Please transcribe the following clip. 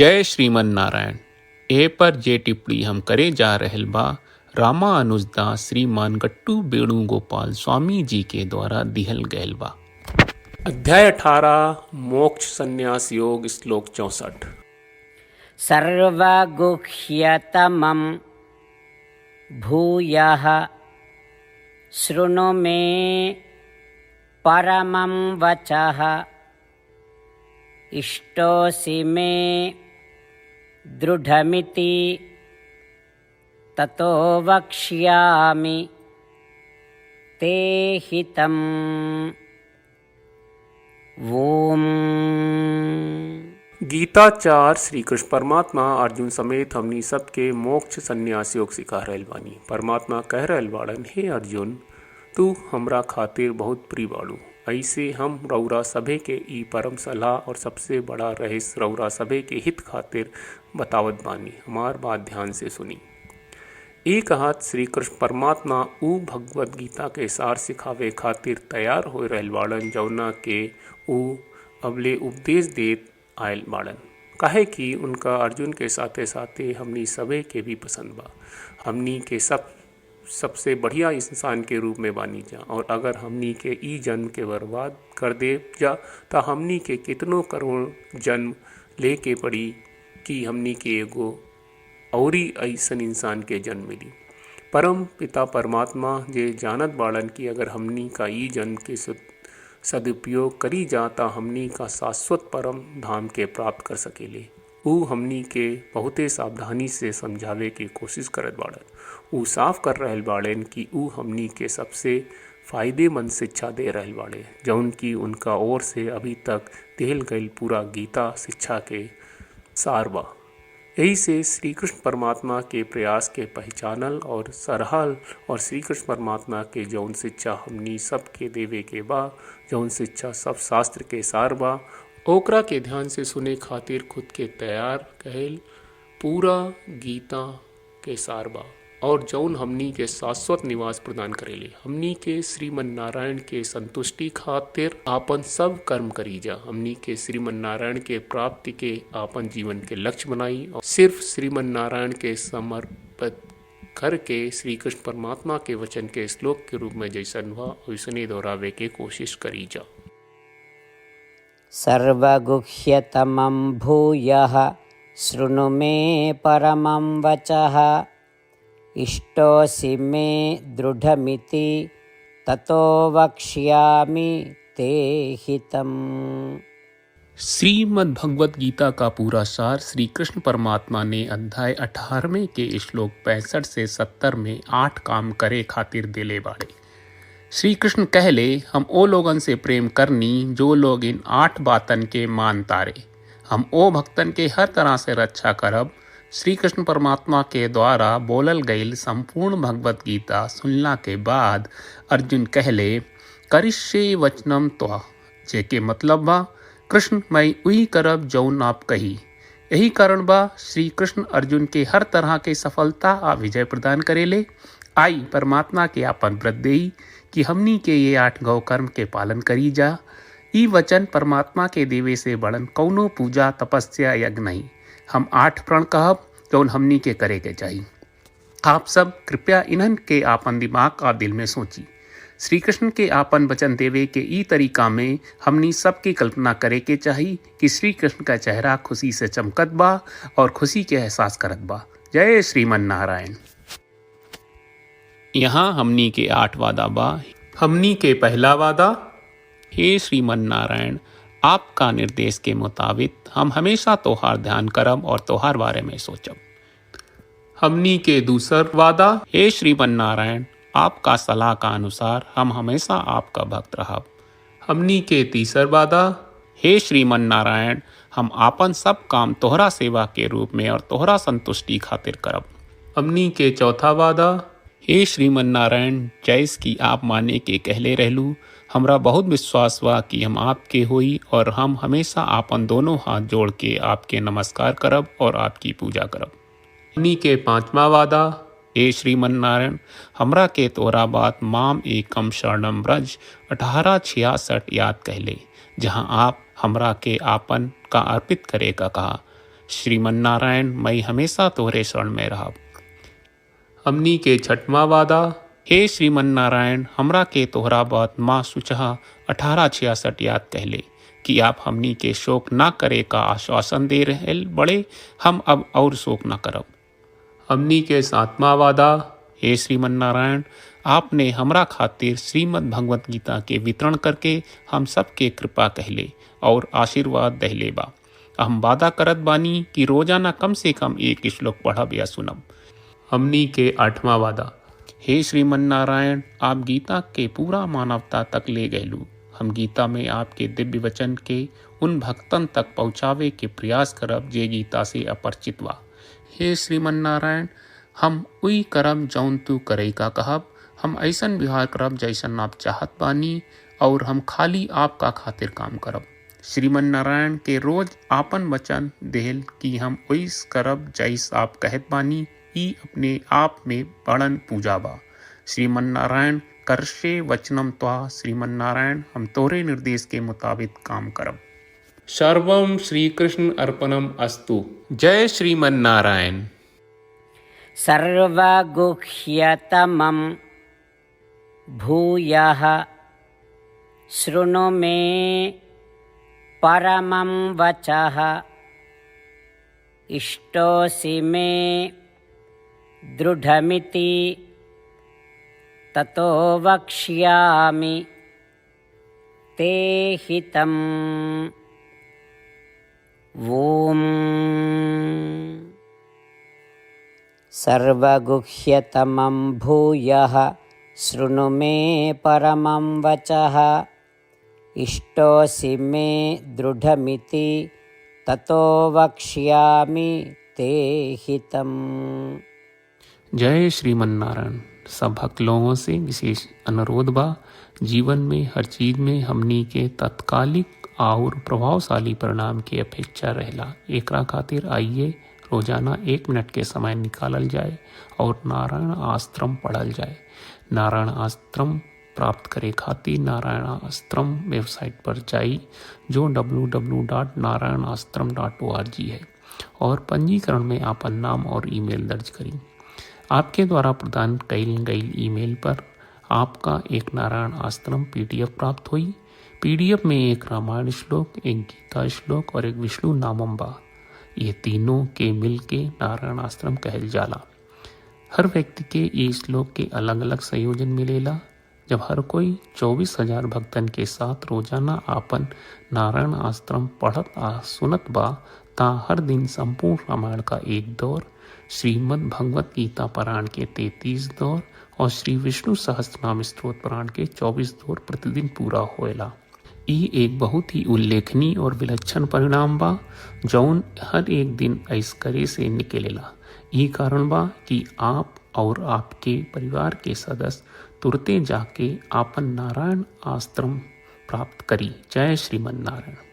जय श्रीमन नारायण। ए पर जे टिप्पणी हम करे जा रहल बा रामानुजदास श्रीमान गट्टू वेणुगोपाल स्वामी जी के द्वारा दिहल गयल बा। अध्याय 18 मोक्ष संन्यास योग श्लोक 64। सर्वगुह्यतमं भूयः शृणु मे परमं वचः इष्टोऽसि मे दृढमिति ततो वक्ष्यामि ते हितम्। ओम। गीताचार श्री कृष्ण परमात्मा अर्जुन समेत हमनी सबके मोक्ष संन्यास योग सिखा रहल बानी। परमात्मा कह रहल बाड़न, हे अर्जुन, तू हमरा खातिर बहुत प्रिय बाड़ू। ऐसे हम रौरा सभे के ई परम सलाह और सबसे बड़ा रहस्य रौरा सभे के हित खातिर बतावत बानी। हमार बात ध्यान से सुनी। एक हाथ श्री कृष्ण परमात्मा ऊ भगवत गीता के सार सिखावे खातिर तैयार हो रहल बाड़न जौना के ऊ अबले उपदेश देत आयल बाड़न। काहे कि उनका अर्जुन के साथे साथे हमनी सबे के भी पसंद बा। हमनी के सबसे बढ़िया इंसान के रूप में बानी जा, और अगर हमनी के ई जन्म के बर्बाद कर दे जा तो हमनी के कितनों करोड़ जन्म लेके पड़ी कि हमनी के एगो औरी ऐसन इंसान के जन्म मिली। परम पिता परमात्मा जे जानत बाड़न कि अगर हमनी का ई जन्म के सदुपयोग करी जाता हमनी का शाश्वत परम धाम के प्राप्त कर सकेले। ऊ हमनी के बहुते सावधानी से समझावे की कोशिश करत बाड़न। ऊ साफ कर रहल बाड़न कि ऊ हमनी के सबसे फायदेमंद शिक्षा दे रहल बाड़े, जौन की उनका ओर से अभी तक देहल गईल पूरा गीता शिक्षा के सार बा। यही से श्री कृष्ण परमात्मा के प्रयास के पहचानल और सरहल और श्री कृष्ण परमात्मा के जौन शिक्षा हमनी सब के देवे के बा, जौन शिक्षा सब शास्त्र के सार बा, ओकरा के ध्यान से सुने खातिर खुद के तैयार कहल पूरा गीता के सार बा, और जौन हमनी के शाश्वत निवास प्रदान करेले। हमनी के श्रीमन नारायण के संतुष्टि खातिर आपन सब कर्म करी जा। हमनी के श्रीमन नारायण के प्राप्ति के आपन जीवन के लक्ष्य बनाई और सिर्फ श्रीमन नारायण के समर्पित करके श्री कृष्ण परमात्मा के वचन के श्लोक के रूप में जैसन हुआ वैसने दोहरावे के कोशिश करी जा। सर्वगुह्यतमं भूयः शृणु मे परमं वचः इष्टोऽसि मे दृढमिति ततो वक्ष्यामि ते हितम्। श्रीमद् भगवत गीता का पूरा सार श्री कृष्ण परमात्मा ने अध्याय 18 के श्लोक 65 से 70 में 8 काम करे खातिर दिले बाड़े। श्री कृष्ण कहले, हम ओ लोगन से प्रेम करनी जो लोग इन 8 बातन के मान तारे। हम ओ भक्तन के हर तरह से रक्षा करब। श्री कृष्ण परमात्मा के द्वारा बोलल गईल संपूर्ण भगवत गीता सुनला के बाद अर्जुन कहले, करिष्ये वचनम त्वा, जेके मतलब बा, कृष्ण मैं उही करब जौन आप कही। यही कारण बा श्री कृष्ण अर्जुन के हर तरह के सफलता आ विजय प्रदान करेले। आई परमात्मा के आपन व्रत देई कि हमनी के ये 8 गौ कर्म के पालन करी जा। ई वचन परमात्मा के देवे से बड़न कौनो पूजा तपस्या यज्ञ नहीं। हम 8 प्रण कहब जौन हमनी के करे के चाहिए। आप सब कृपया इन्हन के आपन दिमाग और दिल में सोची। श्री कृष्ण के आपन वचन देवे के ई तरीका में हमनी सबकी कल्पना करे के चाहिए कि श्री कृष्ण का चेहरा खुशी से चमकत बा और खुशी के एहसास करत बा। जय श्रीमन नारायण। यहाँ हमनी के 8 वादा बा। हमनी के पहला वादा, हे श्रीमन नारायण, आपका निर्देश के मुताबिक हम हमेशा तोहार ध्यान करब और तोहार बारे में सोचब। हमनी के दूसर वादा, हे श्रीमन नारायण, आपका सलाह का अनुसार हम हमेशा आपका भक्त रहब। हमनी के तीसर वादा, हे श्रीमन नारायण, हम आपन सब काम तोहरा सेवा के रूप में और तोहरा संतुष्टि खातिर करब। हमनी के चौथा वादा, हे श्रीमन नारायण, जैस की आप माने के कहले रहलू, हमरा बहुत विश्वास बा कि हम आपके होई और हम हमेशा आपन दोनों हाथ जोड़ के आपके नमस्कार करब और आपकी पूजा करब। हमनी के पांचवा वादा, हे श्रीमन नारायण, हमरा के तोरा बात माम एकम शरणम ब्रज 1866 याद कहले, जहाँ आप हमरा के आपन का अर्पित करे का कहा। श्रीमन नारायण मैं हमेशा तोहरे शरण में रहब। हमनी के छठवां वादा। हे श्रीमन नारायण, हमरा के तोहरा बात माँ सुचहा 1866 याद कहले कि आप हमनी के शोक ना करे का आश्वासन दे रहे बड़े, हम अब और शोक ना करब। हमनी के 7वां वादा। हे श्रीमन नारायण, आपने हमरा खातिर श्रीमद् भगवत गीता के वितरण करके हम सबके कृपा कहले और आशीर्वाद दहले बा। हम वादा करत बानी कि रोजाना कम से कम एक श्लोक पढ़ब या सुनब। हमनी के 8वां वादा। हे श्रीमन नारायण, आप गीता के पूरा मानवता तक ले गयलू। हम गीता में आपके दिव्य वचन के उन भक्तन तक पहुँचावे के प्रयास करब जे गीता से अपरिचित बा। हे श्रीमन नारायण, हम उई करब जौन तू करे का कहब। हम ऐसन व्यवहार करब जैसन आप चाहत बानी और हम खाली आपका खातिर काम करब। श्रीमन नारायण के रोज आपन वचन देहल कि हम ओइस करब जैस आप कहत बानी, ई अपने आप में बड़न पूजा बा। श्रीमन नारायण, करशे वचनम त्वा। श्रीमन नारायण, हम तोरे निर्देश के मुताबिक काम करब। सर्वम श्री कृष्ण अर्पणम अस्तु। जय श्रीमन नारायण। सर्वगुह्यतमं भूयः शृणु मे परमं वचः। इष्टोऽसि मे दृढमिति ततो वक्ष्यामि ते हितम्। ॐ सर्वगुह्यतमं भूयः शृणु मे परमं वचः। इष्टोऽसि मे दृढमिति ततो वक्ष्यामि ते हितम्। जय श्रीमन नारायण। सब भक्त लोगों से विशेष अनुरोध बा, जीवन में हर चीज में हमनी के तत्कालिक और प्रभावशाली परिणाम की अपेक्षा रहेला। एकरा खातिर आइए रोजाना 1 मिनट के समय निकालल जाए और नारायण आश्रम पढ़ल जाए। नारायण आश्रम प्राप्त करे खातिर नारायण आश्रम वेबसाइट पर जाई जो www.narayanaashram.org है और पंजीकरण में आपन नाम और ईमेल दर्ज करी। आपके द्वारा प्रदान कईल गई ईमेल पर आपका एक नारायण आश्रम PDF प्राप्त हुई। PDF में एक रामायण श्लोक, एक गीता श्लोक और एक विष्णु नामम बा। ये तीनों के मिल के नारायण आश्रम कहल जाला। हर व्यक्ति के ये श्लोक के अलग अलग संयोजन मिलेला। जब हर कोई 24,000 भक्तन के साथ रोजाना आपन नारायण आश्रम पढ़त आ सुनत बा ता हर दिन संपूर्ण रामायण का 1 दौर, श्रीमद् भगवत गीता पारायण के 33 दौर और श्री विष्णु सहस्त्रनाम स्तोत्र पारायण के 24 दौर प्रतिदिन पूरा होएला। ई एक बहुत ही उल्लेखनीय और विलक्षण परिणाम बा जौन हर एक दिन ऐस करे से निकलेला। ई कारण बा कि आप और आपके परिवार के सदस्य तुरते जाके आपन नारायण आश्रम प्राप्त करी। जय श्रीमन नारायण।